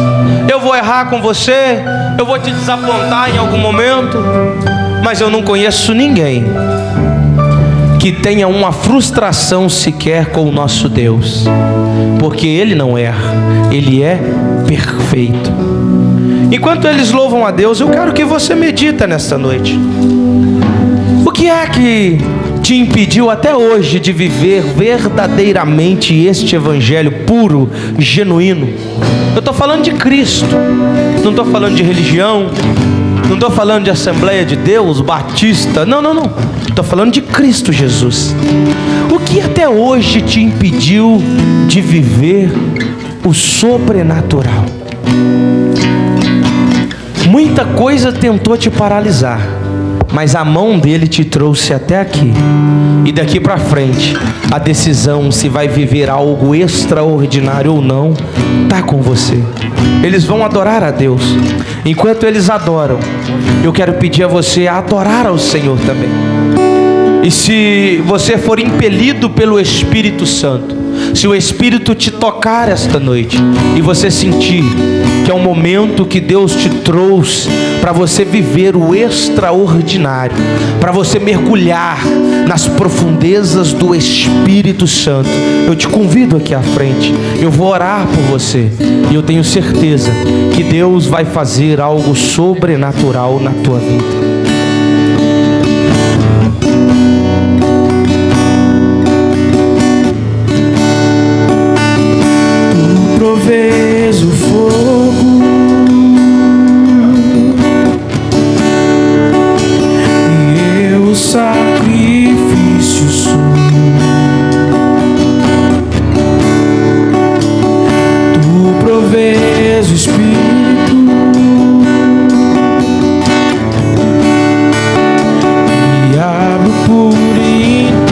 Eu vou errar com você, eu vou te desapontar em algum momento, mas eu não conheço ninguém que tenha uma frustração sequer com o nosso Deus, porque Ele não erra, Ele é perfeito. Enquanto eles louvam a Deus, eu quero que você medita nesta noite. O que é que te impediu até hoje de viver verdadeiramente este evangelho puro, genuíno? Eu estou falando de Cristo, não estou falando de religião, não estou falando de Assembleia de Deus, Batista, não. Estou falando de Cristo Jesus. O que até hoje te impediu de viver o sobrenatural? Muita coisa tentou te paralisar, mas a mão dele te trouxe até aqui. E daqui para frente, a decisão se vai viver algo extraordinário ou não, está com você. Eles vão adorar a Deus. Enquanto eles adoram, eu quero pedir a você a adorar ao Senhor também. E se você for impelido pelo Espírito Santo, se o Espírito te tocar esta noite e você sentir que é um momento que Deus te trouxe para você viver o extraordinário, para você mergulhar nas profundezas do Espírito Santo. Eu te convido aqui à frente, eu vou orar por você e eu tenho certeza que Deus vai fazer algo sobrenatural na tua vida. Provês o fogo e eu o sacrifício sou. Tu provês o Espírito e abro por inteiro.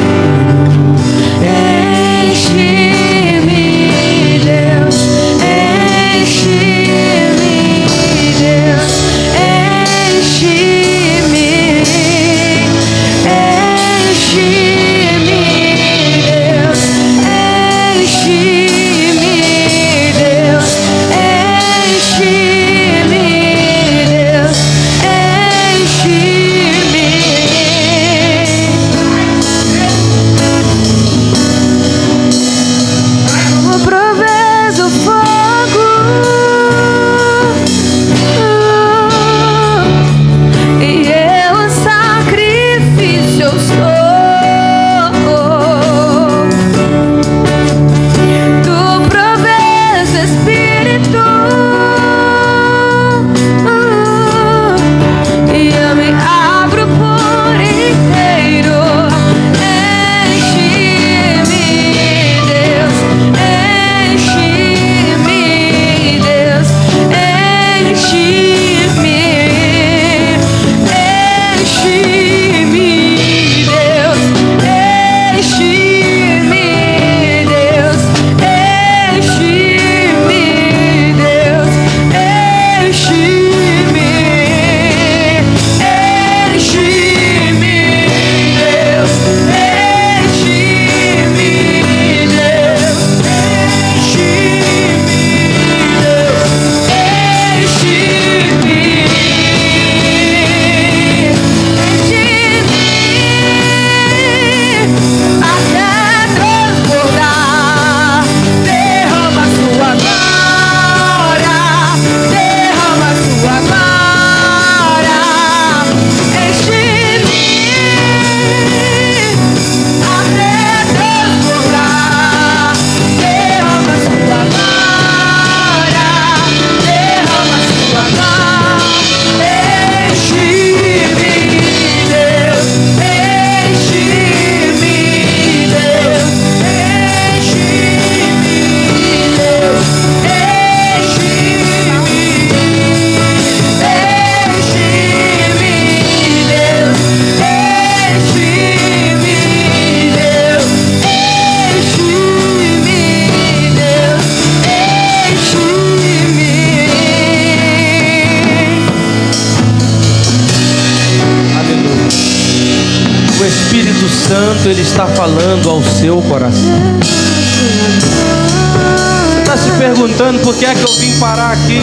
Santo, Ele está falando ao seu coração. Você está se perguntando por que é que eu vim parar aqui?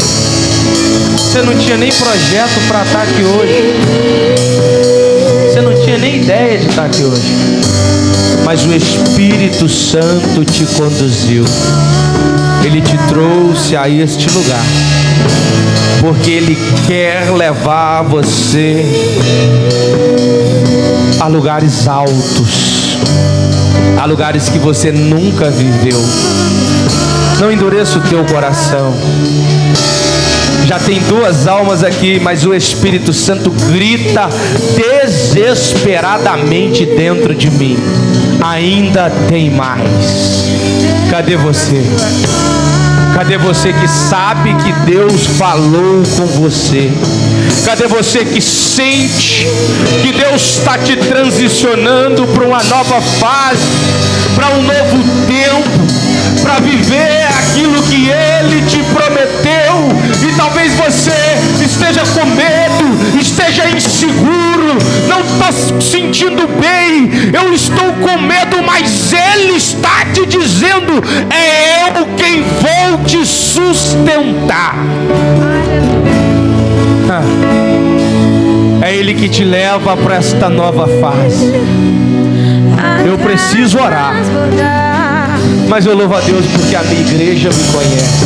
Você não tinha nem projeto para estar aqui hoje. Você não tinha nem ideia de estar aqui hoje. Mas o Espírito Santo te conduziu. Ele te trouxe a este lugar. Porque Ele quer levar você a lugares altos, a lugares que você nunca viveu. Não endureça o teu coração. Já tem 2 almas aqui, mas o Espírito Santo grita desesperadamente dentro de mim: ainda tem mais. Cadê você? Cadê você que sabe que Deus falou com você? Cadê você que sente que Deus está te transicionando para uma nova fase, para um novo tempo, para viver aquilo que Ele te prometeu? E talvez você esteja com medo, esteja inseguro, não está se sentindo bem. Eu estou com medo, mas Ele está te dizendo: é eu quem vou te sustentar. É Ele que te leva para esta nova fase. Eu preciso orar, mas eu louvo a Deus porque a minha igreja me conhece.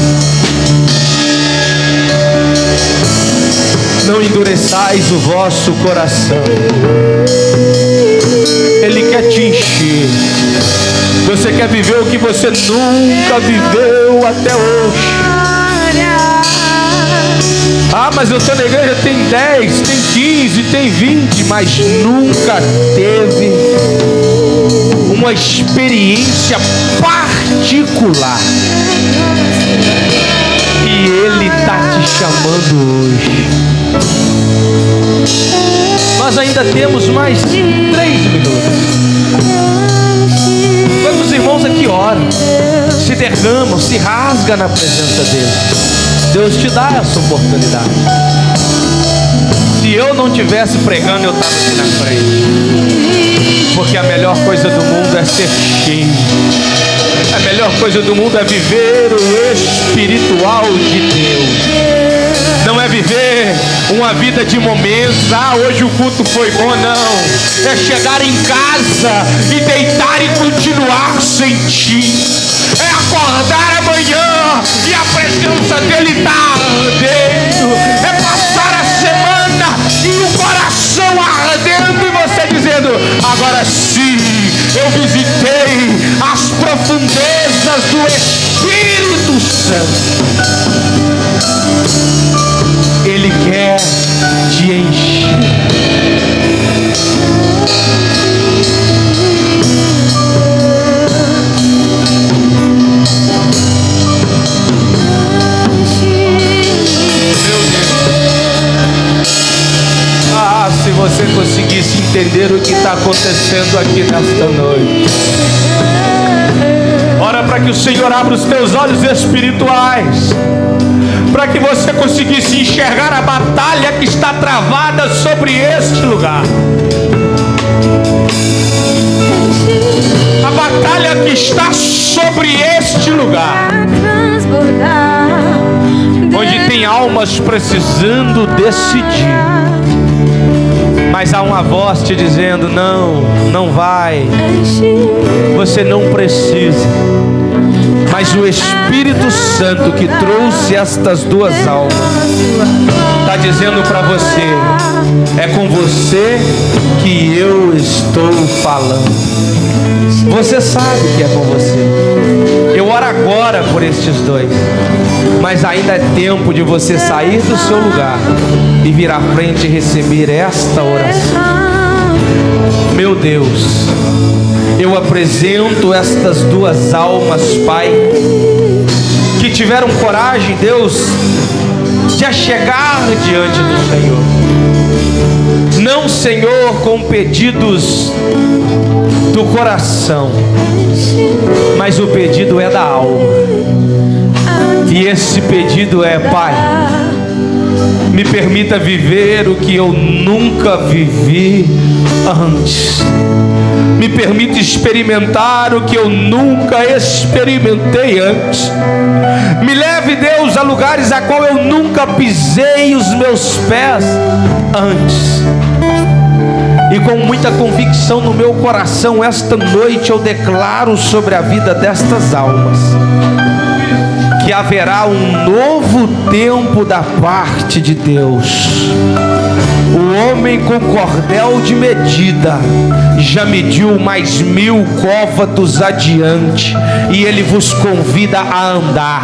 Não endureçais o vosso coração. Ele quer te encher. Você quer viver o que você nunca viveu até hoje. Ah, mas eu estou na igreja tem 10, tem 15, tem 20, mas nunca teve uma experiência particular. E Ele está te chamando hoje. Nós ainda temos mais 3 minutos. Quantos irmãos aqui oram, se derramam, se rasgam na presença dele? Deus te dá essa oportunidade. Se eu não estivesse pregando, eu estava aqui na frente. Porque a melhor coisa do mundo é ser cheio. A melhor coisa do mundo é viver o espiritual de Deus. Não é viver uma vida de momentos. Ah, hoje o culto foi bom, não. É chegar em casa e deitar e continuar sem ti. É acordar amanhã e a presença dele está ardendo. É passar a semana e o coração ardendo e você dizendo: agora sim, eu visitei as profundezas do Espírito Santo. Ele quer te encher. Se você conseguisse entender o que está acontecendo aqui nesta noite, ora para que o Senhor abra os teus olhos espirituais, para que você conseguisse enxergar a batalha que está travada sobre este lugar. A batalha que está sobre este lugar, onde tem almas precisando decidir. Mas há uma voz te dizendo: não, não vai, você não precisa. Mas o Espírito Santo que trouxe estas duas almas está dizendo para você: é com você que eu estou falando. Você sabe que é com você. Eu oro agora por estes dois, mas ainda é tempo de você sair do seu lugar e vir à frente e receber esta oração. Meu Deus, eu apresento estas duas almas, Pai, que tiveram coragem, Deus, de achegar diante do Senhor. Não, Senhor, com pedidos do coração, mas o pedido é da alma. E esse pedido é: Pai, me permita viver o que eu nunca vivi antes. Me permita experimentar o que eu nunca experimentei antes. Me leve, Deus, a lugares a qual eu nunca pisei os meus pés antes. E com muita convicção no meu coração, esta noite eu declaro sobre a vida destas almas que haverá um novo tempo da parte de Deus. O homem com cordel de medida já mediu mais 1000 côvados adiante, e ele vos convida a andar,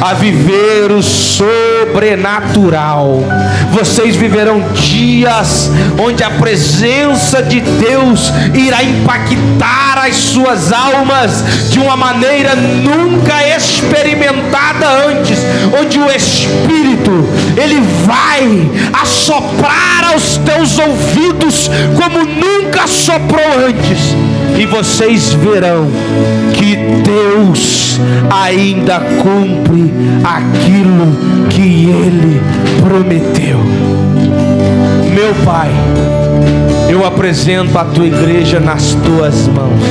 a viver o sobrenatural. Vocês viverão dias onde a presença de Deus irá impactar as suas almas de uma maneira nunca experimentada antes, onde o Espírito, ele vai assoprar aos teus ouvidos como nunca soprou antes, e vocês verão que Deus ainda cumpre aquilo que Ele prometeu. Meu Pai, eu apresento a tua igreja nas tuas mãos.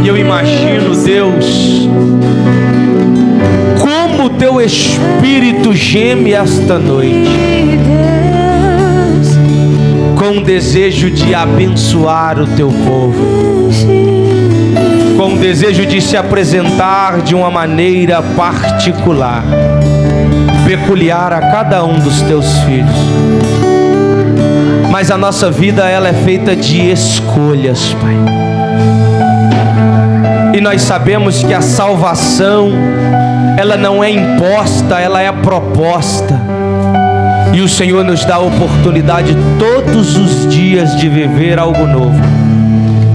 E eu imagino, Deus, como o teu Espírito geme esta noite, com o desejo de abençoar o teu povo, com o desejo de se apresentar de uma maneira particular, peculiar a cada um dos teus filhos. Mas a nossa vida, ela é feita de escolhas, Pai. E nós sabemos que a salvação, ela não é imposta, ela é proposta. E o Senhor nos dá a oportunidade todos os dias de viver algo novo.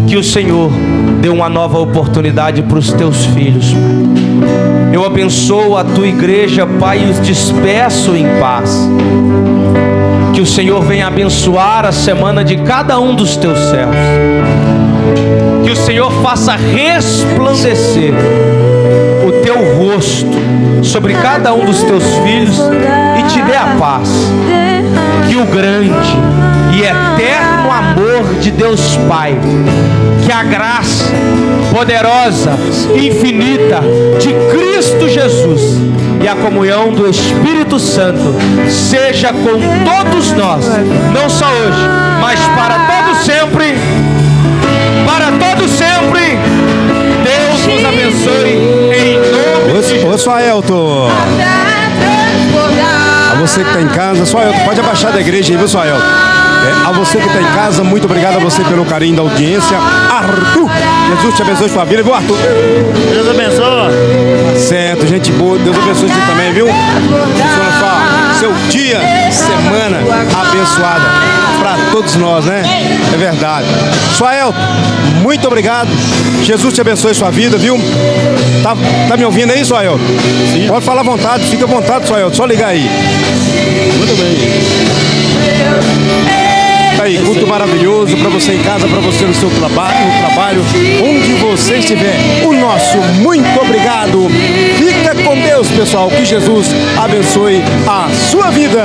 Que o Senhor dê uma nova oportunidade para os teus filhos, Pai. Eu abençoo a tua igreja, Pai, e os despeço em paz. Que o Senhor venha abençoar a semana de cada um dos teus servos. Que o Senhor faça resplandecer o teu rosto sobre cada um dos teus filhos e te dê a paz. Que o grande e eterno amor de Deus Pai, que a graça poderosa, infinita de Cristo Jesus e a comunhão do Espírito Santo seja com todos nós, não só hoje, mas para todo sempre. Para todo sempre. Deus nos abençoe em nome de Jesus. Ô, só Aelton. A você que está em casa, só Aelton, pode abaixar da igreja aí, viu, só Aelton? A você que está em casa, muito obrigado a você pelo carinho da audiência. Arthur, Jesus te abençoe sua vida, viu, Arthur? Deus abençoe. Certo, gente boa, Deus abençoe você também, viu? Seu dia, semana abençoada para todos nós, né? É verdade. Suaelton, muito obrigado. Jesus te abençoe sua vida, viu? Tá me ouvindo aí, Suaelton? Sim. Pode falar à vontade, fica à vontade, Suaelton, só ligar aí. Muito bem. Aí, culto maravilhoso para você em casa, para você no seu trabalho, onde você estiver. O nosso muito obrigado. Fica com Deus, pessoal. Que Jesus abençoe a sua vida.